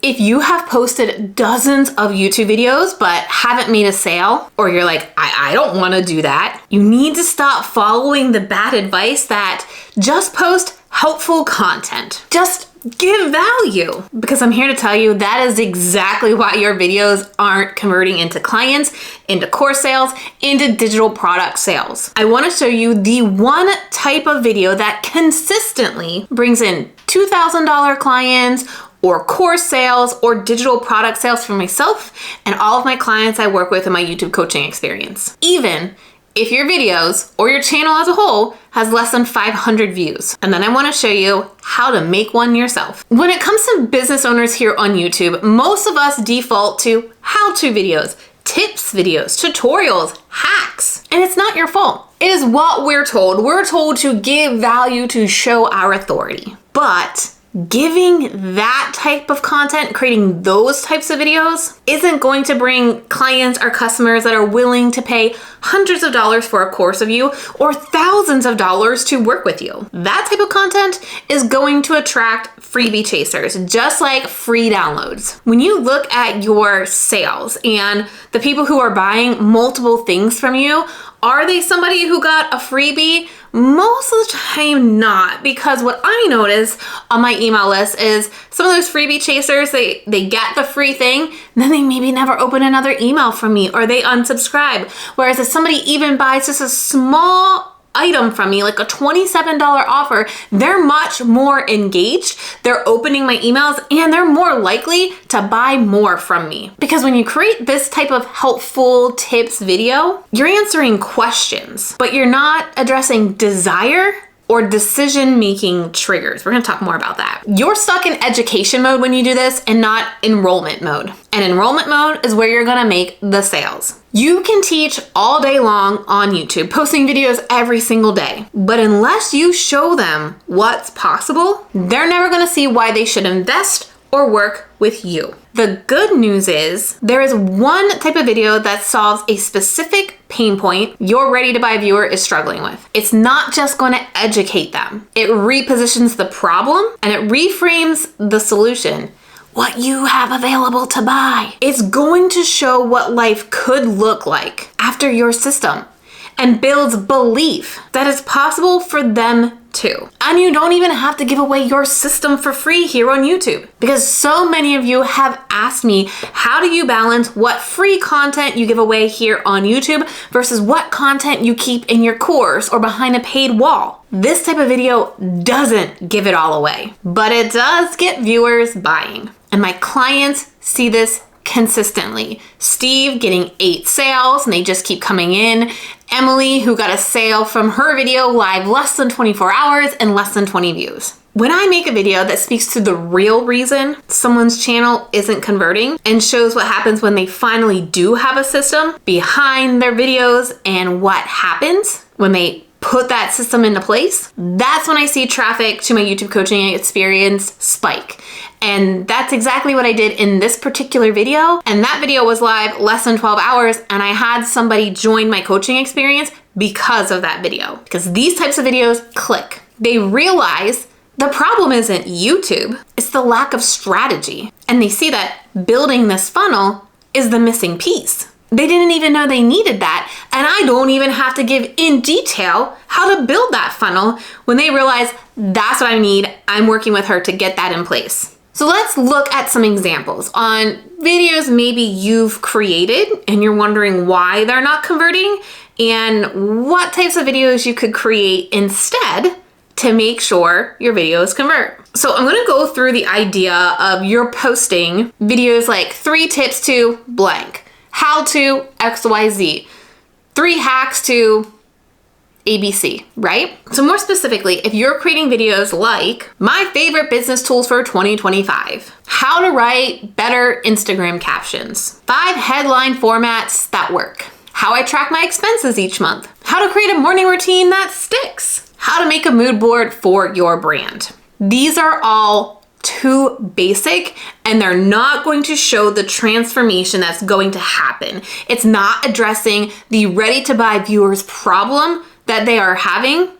If you have posted dozens of YouTube videos but haven't made a sale, or you're like, I don't want to do that, you need to stop following the bad advice that just post helpful content. Just give value. Because I'm here to tell you that is exactly why your videos aren't converting into clients, into course sales, into digital product sales. I want to show you the one type of video that consistently brings in $2,000 clients or course sales or digital product sales for myself and all of my clients I work with in my YouTube coaching experience. Even if your videos or your channel as a whole has less than 500 views. And then I want to show you how to make one yourself. When it comes to business owners here on YouTube, most of us default to how-to videos, tips videos, tutorials, hacks. And it's not your fault. It is what we're told. We're told to give value to show our authority. But giving that type of content, creating those types of videos, isn't going to bring clients or customers that are willing to pay hundreds of dollars for a course of you or thousands of dollars to work with you. That type of content is going to attract freebie chasers, just like free downloads. When you look at your sales and the people who are buying multiple things from you, are they somebody who got a freebie? Most of the time not, because what I notice on my email list is some of those freebie chasers, they get the free thing, and then they maybe never open another email from me or they unsubscribe. Whereas if somebody even buys just a small item from me, like a $27 offer, they're much more engaged, they're opening my emails, and they're more likely to buy more from me. Because when you create this type of helpful tips video, you're answering questions, but you're not addressing desire or decision-making triggers. We're gonna talk more about that. You're stuck in education mode when you do this and not enrollment mode. And enrollment mode is where you're gonna make the sales. You can teach all day long on YouTube, posting videos every single day. But unless you show them what's possible, they're never gonna see why they should invest or work with you. The good news is there is one type of video that solves a specific pain point your ready to buy viewer is struggling with. It's not just going to educate them. It repositions the problem and it reframes the solution. What you have available to buy. It's going to show what life could look like after your system and builds belief that it's possible for them too. And you don't even have to give away your system for free here on YouTube, because so many of you have asked me, how do you balance what free content you give away here on YouTube versus what content you keep in your course or behind a paid wall? This type of video doesn't give it all away, but it does get viewers buying. And my clients see this consistently. Steve getting 8 sales and they just keep coming in. Emily, who got a sale from her video live less than 24 hours and less than 20 views. When I make a video that speaks to the real reason someone's channel isn't converting and shows what happens when they finally do have a system behind their videos and what happens when they put that system into place, that's when I see traffic to my YouTube coaching experience spike. And that's exactly what I did in this particular video. And that video was live less than 12 hours and I had somebody join my coaching experience because of that video. Because these types of videos click. They realize the problem isn't YouTube, it's the lack of strategy. And they see that building this funnel is the missing piece. They didn't even know they needed that. And I don't even have to give in detail how to build that funnel when they realize that's what I need. I'm working with her to get that in place. So let's look at some examples on videos maybe you've created and you're wondering why they're not converting and what types of videos you could create instead to make sure your videos convert. So I'm gonna go through the idea of you're posting videos like 3 tips to blank, how to XYZ, 3 hacks to ABC, right? So more specifically, if you're creating videos like my favorite business tools for 2025, how to write better Instagram captions, 5 headline formats that work, how I track my expenses each month, how to create a morning routine that sticks, how to make a mood board for your brand. These are all too basic and they're not going to show the transformation that's going to happen. It's not addressing the ready to buy viewers problem that they are having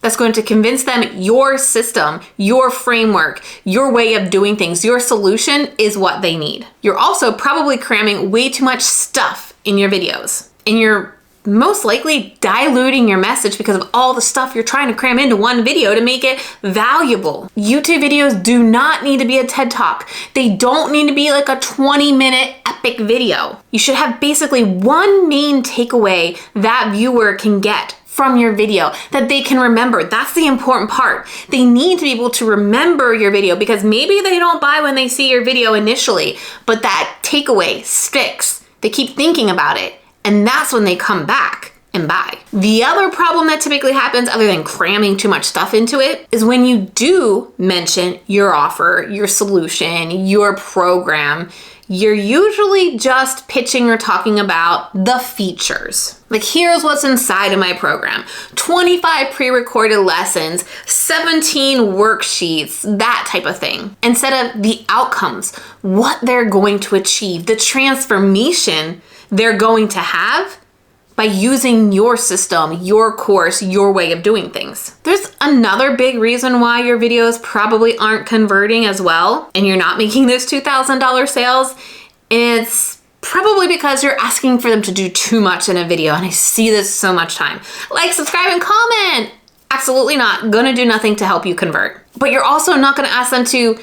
that's going to convince them your system, your framework, your way of doing things, your solution is what they need. You're also probably cramming way too much stuff in your videos, and you're most likely diluting your message because of all the stuff you're trying to cram into one video to make it valuable. YouTube videos do not need to be a TED Talk. They don't need to be like a 20-minute epic video. You should have basically one main takeaway that viewer can get from your video that they can remember. That's the important part. They need to be able to remember your video because maybe they don't buy when they see your video initially, but that takeaway sticks. They keep thinking about it. And that's when they come back and buy. The other problem that typically happens, other than cramming too much stuff into it, is when you do mention your offer, your solution, your program, you're usually just pitching or talking about the features. Like, here's what's inside of my program. 25 pre-recorded lessons, 17 worksheets, that type of thing. Instead of the outcomes, what they're going to achieve, the transformation they're going to have by using your system, your course, your way of doing things. There's another big reason why your videos probably aren't converting as well and you're not making those $2,000 sales. It's probably because you're asking for them to do too much in a video, and I see this so much time. Like, subscribe, and comment. Absolutely not gonna do nothing to help you convert. But you're also not gonna ask them to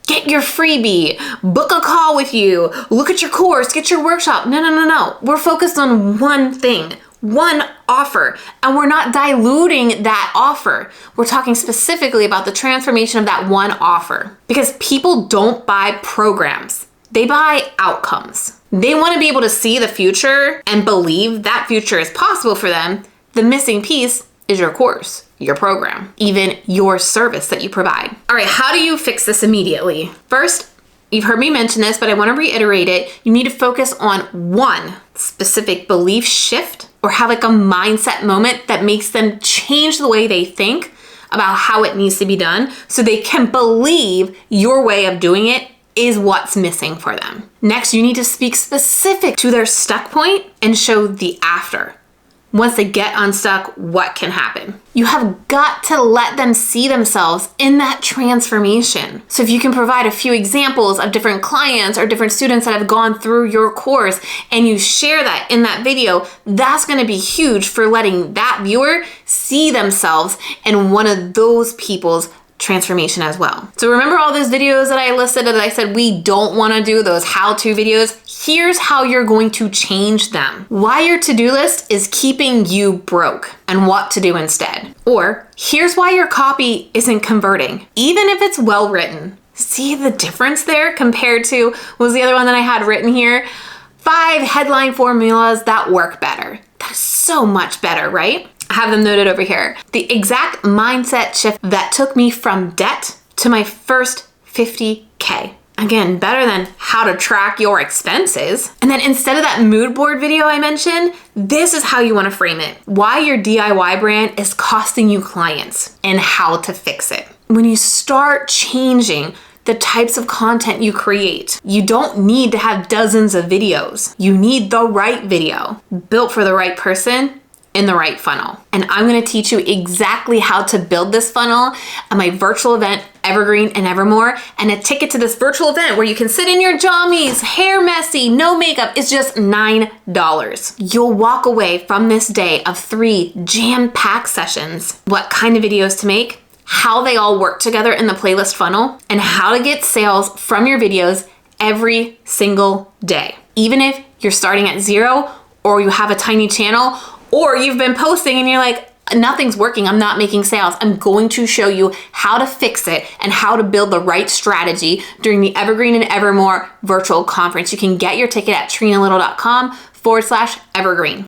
get your freebie, book a call with you, look at your course, get your workshop. No. We're focused on one thing, one offer, and we're not diluting that offer. We're talking specifically about the transformation of that one offer, because people don't buy programs. They buy outcomes. They want to be able to see the future and believe that future is possible for them. The missing piece is your course, your program, even your service that you provide. All right, how do you fix this immediately? First, you've heard me mention this, but I want to reiterate it. You need to focus on one specific belief shift or have like a mindset moment that makes them change the way they think about how it needs to be done so they can believe your way of doing it is what's missing for them. Next, you need to speak specific to their stuck point and show the after. Once they get unstuck, what can happen? You have got to let them see themselves in that transformation. So if you can provide a few examples of different clients or different students that have gone through your course and you share that in that video, that's gonna be huge for letting that viewer see themselves in one of those people's transformation as well. So remember all those videos that I listed that I said we don't want to do, those how-to videos? Here's how you're going to change them. Why your to-do list is keeping you broke and what to do instead. Or here's why your copy isn't converting, even if it's well written. See the difference there compared to, what was the other one that I had written here? 5 headline formulas that work better. That is so much better, right? I have them noted over here. The exact mindset shift that took me from debt to my first 50K. Again, better than how to track your expenses. And then instead of that mood board video I mentioned, this is how you want to frame it. Why your DIY brand is costing you clients and how to fix it. When you start changing the types of content you create, you don't need to have dozens of videos. You need the right video built for the right person in the right funnel. And I'm gonna teach you exactly how to build this funnel at my virtual event, Evergreen and Evermore. And a ticket to this virtual event where you can sit in your jammies, hair messy, no makeup, is just $9. You'll walk away from this day of 3 jam-packed sessions, what kind of videos to make, how they all work together in the playlist funnel, and how to get sales from your videos every single day. Even if you're starting at 0 or you have a tiny channel, or you've been posting and you're like, nothing's working, I'm not making sales. I'm going to show you how to fix it and how to build the right strategy during the Evergreen and Evermore virtual conference. You can get your ticket at trenalittle.com/evergreen.